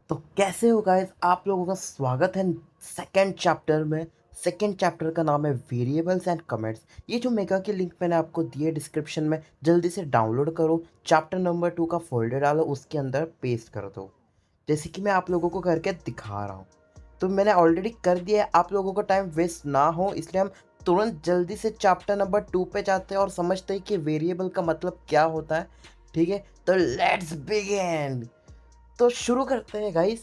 तो कैसे हो गाइस, आप लोगों का स्वागत है सेकंड चैप्टर में। सेकंड चैप्टर का नाम है वेरिएबल्स एंड कमेंट्स। ये जो मेगा की लिंक मैंने आपको दी है डिस्क्रिप्शन में, जल्दी से डाउनलोड करो। चैप्टर नंबर 2 का फोल्डर डालो, उसके अंदर पेस्ट कर दो, जैसे कि मैं आप लोगों को करके दिखा रहा हूँ। तो मैंने ऑलरेडी कर दिया है, आप लोगों का टाइम वेस्ट ना हो इसलिए हम तुरंत जल्दी से चैप्टर नंबर 2 पे जाते हैं और समझते हैं कि वेरिएबल का मतलब क्या होता है। ठीक है, तो लेट्स बिगिन। तो शुरू करते हैं गाइस।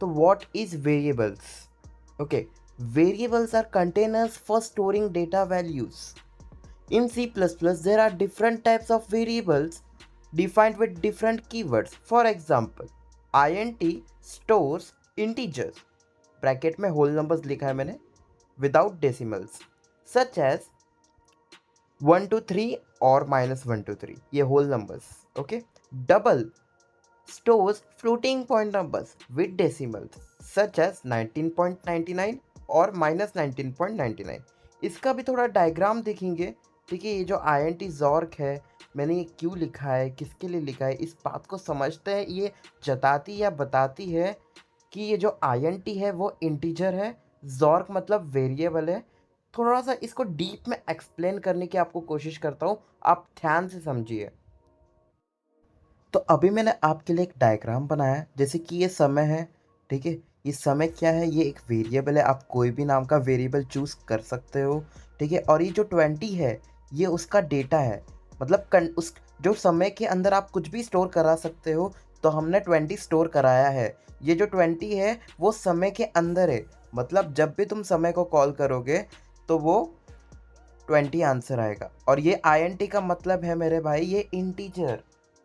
तो what is variables? Okay, variables are containers for storing data values. In C++, there are different types of variables defined with different keywords. For example, int stores integers, bracket में whole numbers लिखा है मैंने, without decimals, such as 1 to 3 or -1 to 3, ये whole numbers. Okay, double stores floating point numbers with decimals such as 19.99 और -19.99। इसका भी थोड़ा diagram देखेंगे। ठीक है, ये जो INT जॉर्क है, मैंने ये क्यों लिखा है, किसके लिए लिखा है, इस बात को समझते हैं। ये जताती या बताती है कि ये जो INT है वो इंटीजर है, जॉर्क मतलब वेरिएबल है। थोड़ा सा इसको डीप में एक्सप्लेन करने की आपको कोशिश करता हूँ, आप ध्यान से समझिए। तो अभी मैंने आपके लिए एक डायग्राम बनाया है, जैसे कि ये समय है। ठीक है, ये समय क्या है, ये एक वेरिएबल है, आप कोई भी नाम का वेरिएबल चूज़ कर सकते हो। ठीक है, और ये जो 20 है ये उसका डेटा है, मतलब उस जो समय के अंदर आप कुछ भी स्टोर करा सकते हो। तो हमने 20 स्टोर कराया है। ये जो 20 है वो समय के अंदर है, मतलब जब भी तुम समय को कॉल करोगे तो वो 20 आंसर आएगा। और ये INT का मतलब है मेरे भाई, ये इंटीजर।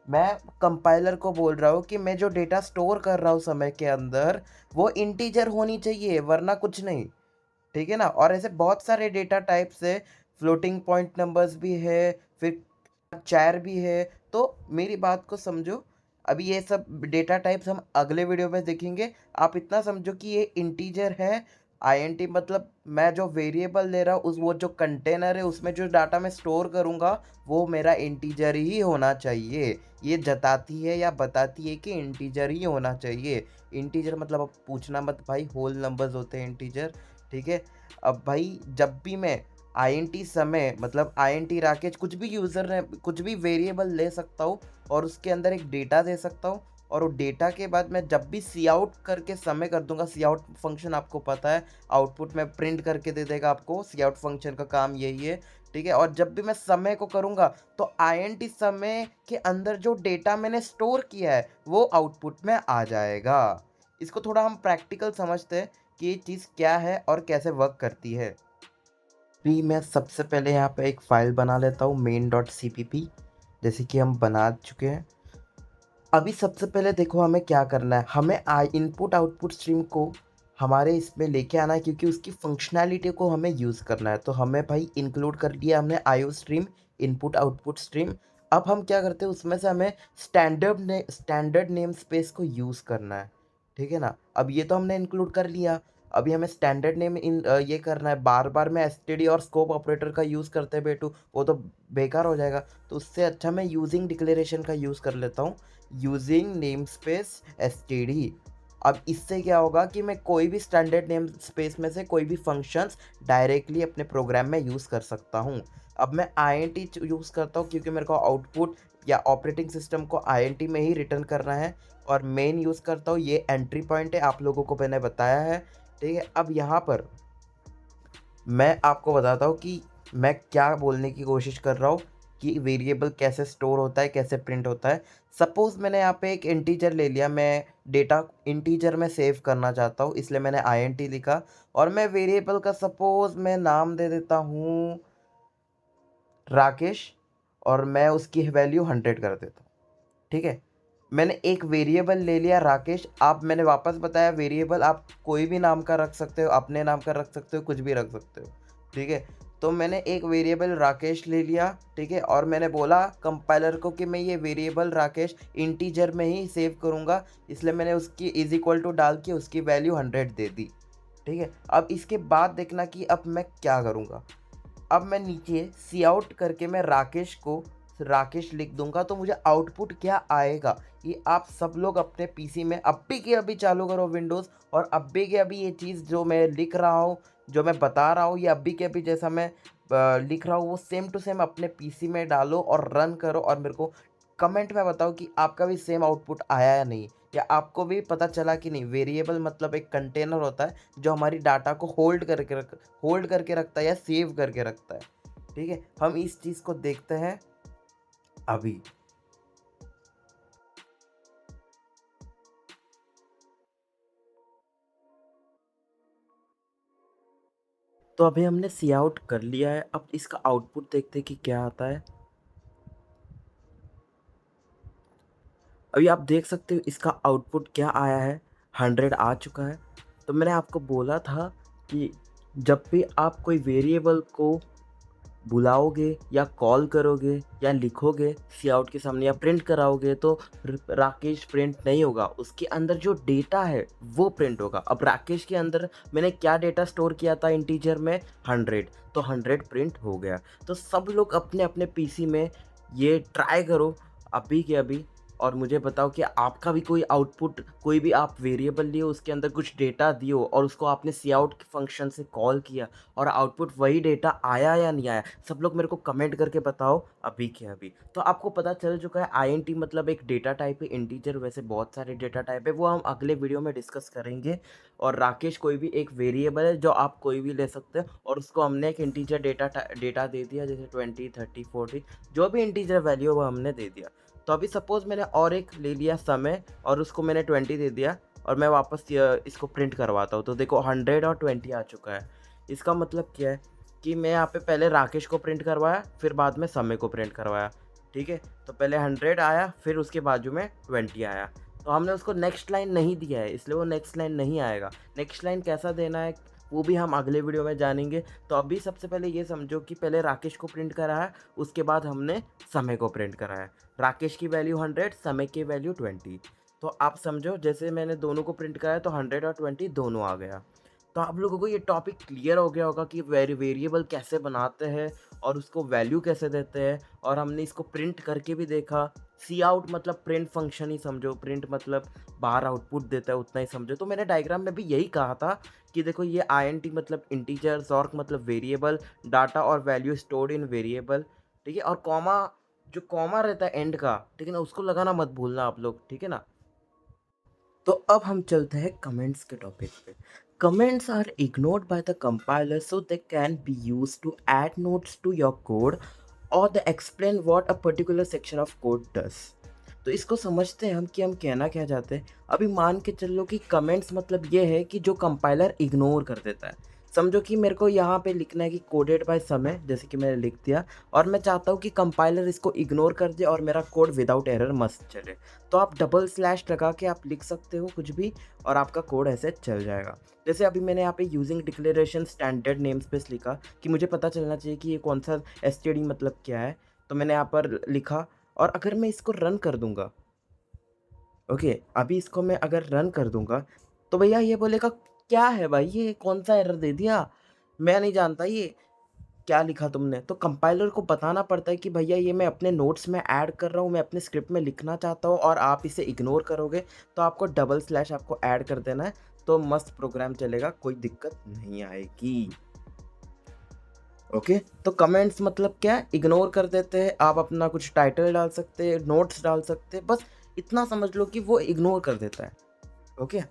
मैं कंपाइलर को बोल रहा हूँ कि मैं जो डेटा स्टोर कर रहा हूँ समय के अंदर वो इंटीजर होनी चाहिए, वरना कुछ नहीं। ठीक है ना। और ऐसे बहुत सारे डेटा टाइप्स है, फ्लोटिंग पॉइंट नंबर्स भी है, फिर चैर भी है। तो मेरी बात को समझो, अभी ये सब डेटा टाइप्स हम अगले वीडियो में देखेंगे। आप इतना समझो कि ये इंटीजर है। INT मतलब मैं जो वेरिएबल ले रहा हूँ, उस वो जो कंटेनर है उसमें जो डाटा मैं स्टोर करूँगा वो मेरा इंटीजर ही होना चाहिए। ये जताती है या बताती है कि इंटीजर ही होना चाहिए। इंटीजर मतलब अब पूछना मत भाई, होल नंबर्स होते हैं इंटीजर। ठीक है, अब भाई जब भी मैं INT समय मतलब INT राकेश, कुछ भी यूज़र ने कुछ भी वेरिएबल ले सकता हूँ और उसके अंदर एक डेटा दे सकता हूँ। और वो डेटा के बाद मैं जब भी सी आउट करके समय कर दूंगा, सी आउट फंक्शन आपको पता है, आउटपुट में प्रिंट करके दे देगा आपको। सी आउट फंक्शन का काम यही है। ठीक है, और जब भी मैं समय को करूँगा तो INT समय के अंदर जो डेटा मैंने स्टोर किया है वो आउटपुट में आ जाएगा। इसको थोड़ा हम प्रैक्टिकल समझते हैं कि ये चीज़ क्या है और कैसे वर्क करती है। भी मैं सबसे पहले यहाँ पे एक फ़ाइल बना लेता हूँ main.cpp, जैसे कि हम बना चुके हैं। अभी सबसे पहले देखो हमें क्या करना है, हमें इनपुट आउटपुट स्ट्रीम को हमारे इसमें लेके आना है, क्योंकि उसकी फंक्शनैलिटी को हमें यूज़ करना है। तो हमें भाई इंक्लूड कर लिया हमने IO stream, input output stream. अब हम क्या करते हैं, उसमें से हमें स्टैंडर्ड नेम स्पेस को यूज़ करना है। ठीक है ना, अब ये तो हमने इंक्लूड कर लिया। अभी हमें स्टैंडर्ड नेम ये करना है। बार बार मैं STD और स्कोप ऑपरेटर का यूज़ करते बैठूँ वो तो बेकार हो जाएगा। तो उससे अच्छा मैं यूजिंग डिक्लेरेशन का यूज़ कर लेता हूँ, यूजिंग नेम स्पेस STD। अब इससे क्या होगा कि मैं कोई भी स्टैंडर्ड नेम स्पेस में से कोई भी फंक्शंस डायरेक्टली अपने प्रोग्राम में यूज़ कर सकता हूँ। अब मैं INT यूज़ करता हूँ क्योंकि मेरे को आउटपुट या ऑपरेटिंग सिस्टम को INT में ही रिटर्न करना है। और मेन यूज़ करता हूँ, ये एंट्री पॉइंट है, आप लोगों को मैंने बताया है। ठीक है, अब यहाँ पर मैं आपको बताता हूँ कि मैं क्या बोलने की कोशिश कर रहा हूँ, कि वेरिएबल कैसे स्टोर होता है, कैसे प्रिंट होता है। सपोज़ मैंने यहाँ पे एक इंटीजर ले लिया, मैं डेटा इंटीजर में सेव करना चाहता हूँ, इसलिए मैंने INT लिखा। और मैं वेरिएबल का सपोज़ मैं नाम दे देता हूँ राकेश, और मैं उसकी वैल्यू 100 कर देता हूँ। ठीक है, मैंने एक वेरिएबल ले लिया राकेश। आप मैंने वापस बताया, वेरिएबल आप कोई भी नाम का रख सकते हो, अपने नाम का रख सकते हो, कुछ भी रख सकते हो। ठीक है, तो मैंने एक वेरिएबल राकेश ले लिया। ठीक है, और मैंने बोला कंपाइलर को कि मैं ये वेरिएबल राकेश इंटीजर में ही सेव करूँगा, इसलिए मैंने उसकी इज इक्वल टू डाल के उसकी वैल्यू 100 दे दी। ठीक है, अब इसके बाद देखना कि अब मैं क्या करूँगा। अब मैं नीचे सी आउट करके मैं राकेश को राकेश लिख दूंगा तो मुझे आउटपुट क्या आएगा, ये आप सब लोग अपने पीसी में अभी के अभी चालू करो विंडोज़, और अभी के अभी ये चीज़ जो मैं लिख रहा हूँ, जो मैं बता रहा हूँ, ये अभी के अभी जैसा मैं लिख रहा हूँ वो सेम टू सेम अपने पीसी में डालो और रन करो, और मेरे को कमेंट में बताओ कि आपका भी सेम आउटपुट आया या नहीं, या आपको भी पता चला कि नहीं। वेरिएबल मतलब एक कंटेनर होता है जो हमारी डाटा को होल्ड करके रखता है या सेव करके रखता है। ठीक है, हम इस चीज़ को देखते हैं अभी। तो अभी हमने सी आउट कर लिया है, अब इसका आउटपुट देखते हैं कि क्या आता है। अभी आप देख सकते हो इसका आउटपुट क्या आया है, 100 आ चुका है। तो मैंने आपको बोला था कि जब भी आप कोई वेरिएबल को बुलाओगे या कॉल करोगे या लिखोगे सी आउट के सामने या प्रिंट कराओगे तो राकेश प्रिंट नहीं होगा, उसके अंदर जो डेटा है वो प्रिंट होगा। अब राकेश के अंदर मैंने क्या डेटा स्टोर किया था इंटीजर में, 100, तो 100 प्रिंट हो गया। तो सब लोग अपने अपने पीसी में ये ट्राई करो अभी के अभी, और मुझे बताओ कि आपका भी कोई आउटपुट, कोई भी आप वेरिएबल लिए उसके अंदर कुछ डेटा दियो और उसको आपने सी आउट फंक्शन से कॉल किया और आउटपुट वही डेटा आया या नहीं आया। सब लोग मेरे को कमेंट करके बताओ अभी के अभी। तो आपको पता चल चुका है आईएनटी मतलब एक डेटा टाइप है, इंटीजर वैसे बहुत सारे डेटा टाइप है, वो हम अगले वीडियो में डिस्कस करेंगे। और राकेश कोई भी एक वेरिएबल है जो आप कोई भी ले सकते हो, और उसको हमने एक इंटीजर डेटा दे दिया, जैसे 20, 30, 40 जो भी इंटीजर वैल्यू वो हमने दे दिया। तो अभी सपोज़ मैंने और एक ले लिया समय और उसको मैंने 20 दे दिया, और मैं वापस इसको प्रिंट करवाता हूँ, तो देखो 100 और 20 आ चुका है। इसका मतलब क्या है कि मैं यहाँ पे पहले राकेश को प्रिंट करवाया, फिर बाद में समय को प्रिंट करवाया। ठीक है, तो पहले 100 आया, फिर उसके बाजू में 20 आया। तो हमने उसको नेक्स्ट लाइन नहीं दिया है, इसलिए वो नेक्स्ट लाइन नहीं आएगा। नेक्स्ट लाइन कैसा देना है वो भी हम अगले वीडियो में जानेंगे। तो अभी सबसे पहले ये समझो कि पहले राकेश को प्रिंट कराया, उसके बाद हमने समय को प्रिंट कराया। राकेश की वैल्यू 100, समय की वैल्यू 20। तो आप समझो जैसे मैंने दोनों को प्रिंट कराया तो 100 और 20 दोनों आ गया। तो आप लोगों को ये टॉपिक क्लियर हो गया होगा कि वेरिएबल कैसे बनाते हैं और उसको वैल्यू कैसे देते हैं, और हमने इसको प्रिंट करके भी देखा। सी आउट मतलब प्रिंट फंक्शन ही समझो, प्रिंट मतलब बाहर आउटपुट देता है, उतना ही समझो। तो मैंने डायग्राम में भी यही कहा था कि देखो ये आईएनटी मतलब इंटीजर, जॉर्क मतलब वेरिएबल, डाटा और वैल्यू स्टोर्ड इन वेरिएबल। ठीक है, और कॉमा, जो कॉमा रहता है एंड का, ठीक है ना, उसको लगाना मत भूलना आप लोग, ठीक है ना। तो अब हम चलते हैं कमेंट्स के टॉपिक पे। Comments are ignored by the compiler so they can be use to add notes to your code, और they explain what a particular section of code does. तो इसको समझते हैं हम कि हम कहना क्या चाहते हैं। अभी मान के चल लो कि कमेंट्स मतलब ये है कि जो कंपाइलर इग्नोर कर देता है। समझो कि मेरे को यहाँ पे लिखना है कि कोडेड बाय समय, जैसे कि मैंने लिख दिया, और मैं चाहता हूँ कि कंपाइलर इसको इग्नोर कर दे और मेरा कोड विदाउट एरर मस्त चले। तो आप डबल स्लैश लगा के आप लिख सकते हो कुछ भी, और आपका कोड ऐसे चल जाएगा। जैसे अभी मैंने यहाँ पे using declaration standard name space लिखा कि मुझे पता चलना चाहिए कि ये कौन सा एसटीडी मतलब क्या है। तो मैंने यहाँ पर लिखा, और अगर मैं इसको रन कर दूंगा, ओके, अभी इसको मैं अगर रन कर दूंगा तो भैया ये बोलेगा क्या है भाई, ये कौन सा एरर दे दिया, मैं नहीं जानता ये क्या लिखा तुमने। तो कंपाइलर को बताना पड़ता है कि भैया ये मैं अपने नोट्स में ऐड कर रहा हूँ, मैं अपने स्क्रिप्ट में लिखना चाहता हूँ और आप इसे इग्नोर करोगे, तो आपको डबल स्लैश आपको ऐड कर देना है, तो मस्त प्रोग्राम चलेगा, कोई दिक्कत नहीं आएगी। ओके, तो कमेंट्स मतलब क्या है, इग्नोर कर देते हैं। आप अपना कुछ टाइटल डाल सकते हैं, नोट्स डाल सकते हैं, बस इतना समझ लो कि वो इग्नोर कर देता है। ओके,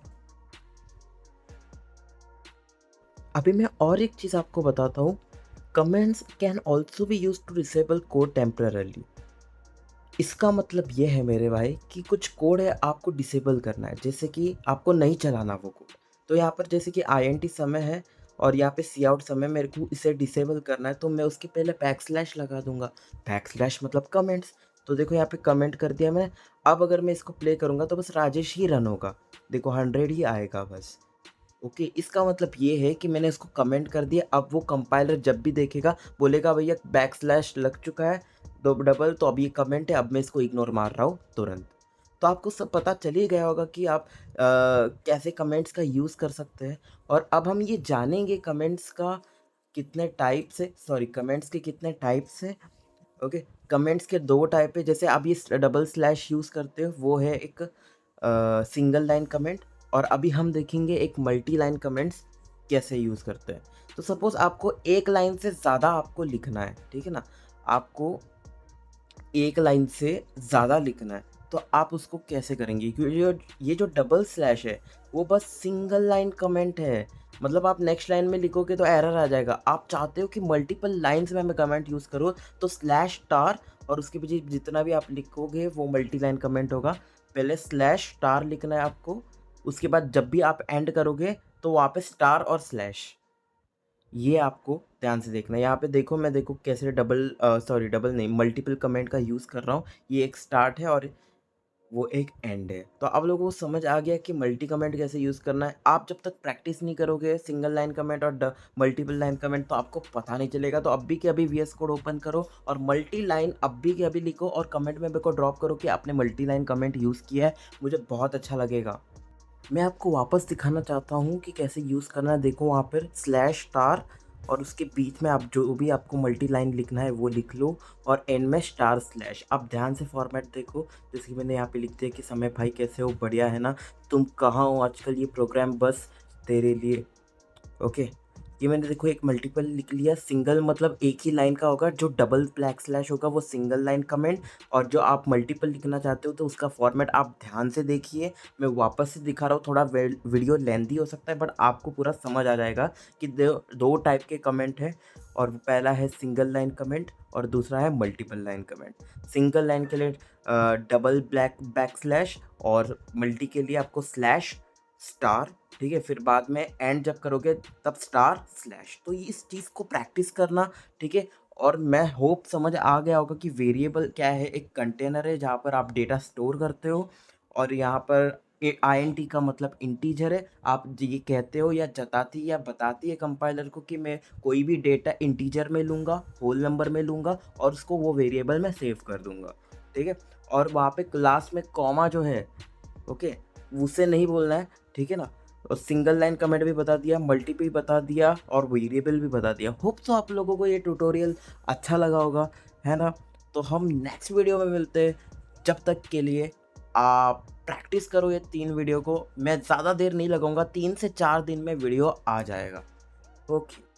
अभी मैं और एक चीज़ आपको बताता हूँ। Comments can also be use to disable code temporarily. इसका मतलब ये है मेरे भाई कि कुछ कोड है आपको डिसेबल करना है, जैसे कि आपको नहीं चलाना वो कोड। तो यहाँ पर जैसे कि आईएनटी समय है और यहाँ पे सी आउट समय, मेरे को इसे डिसेबल करना है, तो मैं उसके पहले बैक स्लैश लगा दूंगा। बैक स्लैश मतलब कमेंट्स। तो देखो यहाँ पे कमेंट कर दिया मैंने। अब अगर मैं इसको प्ले करूँगा तो बस राजेश ही रन होगा, देखो 100 ही आएगा बस। ओके, इसका मतलब ये है कि मैंने इसको कमेंट कर दिया। अब वो कंपाइलर जब भी देखेगा बोलेगा भैया बैक स्लैश लग चुका है दो डबल, तो अब ये कमेंट है, अब मैं इसको इग्नोर मार रहा हूँ तुरंत। तो आपको सब पता चल ही गया होगा कि आप कैसे कमेंट्स का यूज़ कर सकते हैं। और अब हम ये जानेंगे कमेंट्स के कितने टाइप्स हैं। ओके, कमेंट्स के 2 टाइप है, जैसे आप ये डबल स्लैश यूज़ करते हो वो है एक सिंगल लाइन कमेंट, और अभी हम देखेंगे एक मल्टी लाइन कमेंट्स कैसे यूज़ करते हैं। तो सपोज़ आपको एक लाइन से ज़्यादा आपको लिखना है, ठीक है ना? आपको एक लाइन से ज़्यादा लिखना है, तो आप उसको कैसे करेंगे? क्योंकि ये जो डबल स्लैश है, वो बस सिंगल लाइन कमेंट है। मतलब आप नेक्स्ट लाइन में लिखोगे तो एरर आ जाएगा। आप चाहते हो कि मल्टीपल लाइन्स में मैं कमेंट यूज़ करूँ, तो स्लैश स्टार और उसके पीछे जितना भी आप लिखोगे वो मल्टी लाइन कमेंट होगा। पहले स्लैश स्टार लिखना है आपको, उसके बाद जब भी आप एंड करोगे तो वहाँ पे स्टार और स्लैश, ये आपको ध्यान से देखना है। यहाँ पे देखो, मैं देखो कैसे डबल नहीं, मल्टीपल कमेंट का यूज़ कर रहा हूँ। ये एक स्टार्ट है और वो एक एंड है। तो आप लोगों को समझ आ गया कि मल्टी कमेंट कैसे यूज़ करना है। आप जब तक प्रैक्टिस नहीं करोगे सिंगल लाइन कमेंट और मल्टीपल लाइन कमेंट, तो आपको पता नहीं चलेगा। तो अभी के अभी वीएस कोड ओपन करो और मल्टी लाइन अभी के अभी लिखो और कमेंट में मेरे को ड्रॉप करो कि आपने मल्टी लाइन कमेंट यूज़ किया है। मुझे बहुत अच्छा लगेगा। मैं आपको वापस दिखाना चाहता हूँ कि कैसे यूज़ करना है। देखो वहाँ पर स्लैश स्टार और उसके बीच में आप जो भी आपको मल्टी लाइन लिखना है वो लिख लो, और एंड में स्टार स्लैश। आप ध्यान से फॉर्मेट देखो, जैसे कि मैंने यहाँ पे लिख दिया कि समय भाई कैसे हो, बढ़िया है ना, तुम कहाँ हो आजकल, ये प्रोग्राम बस तेरे लिए। ओके, ये मैंने देखो एक मल्टीपल लिख लिया। सिंगल मतलब एक ही लाइन का होगा, जो डबल ब्लैक स्लैश होगा वो सिंगल लाइन कमेंट, और जो आप मल्टीपल लिखना चाहते हो तो उसका फॉर्मेट आप ध्यान से देखिए। मैं वापस से दिखा रहा हूँ, थोड़ा वीडियो लेंथी हो सकता है बट आपको पूरा समझ आ जाएगा कि दो टाइप के कमेंट है, और पहला है सिंगल लाइन कमेंट और दूसरा है multiple line comment. Single line के लिए डबल ब्लैक बैक स्लैश, और मल्टी के लिए आपको स्लैश स्टार, ठीक है, फिर बाद में एंड जब करोगे तब स्टार स्लैश। तो ये इस चीज़ को प्रैक्टिस करना, ठीक है। और मैं होप समझ आ गया होगा कि वेरिएबल क्या है। एक कंटेनर है जहाँ पर आप डेटा स्टोर करते हो, और यहाँ पर INT का मतलब इंटीजर है। आप ये कहते हो या जताती या बताती है कंपाइलर को कि मैं कोई भी डेटा इंटीजर में लूँगा, होल नंबर में लूँगा और उसको वो वेरिएबल में सेव कर दूँगा, ठीक है। और वहाँ पे लास्ट में कॉमा जो है, ओके, उसे नहीं बोलना है, ठीक है ना। और सिंगल लाइन कमेंट भी बता दिया, मल्टी भी बता दिया और वेरिएबल भी बता दिया। होप सो आप लोगों को ये ट्यूटोरियल अच्छा लगा होगा, है ना। तो हम नेक्स्ट वीडियो में मिलते हैं। जब तक के लिए आप प्रैक्टिस करो ये 3 वीडियो को। मैं ज़्यादा देर नहीं लगाऊंगा, 3 से 4 दिन में वीडियो आ जाएगा। ओके।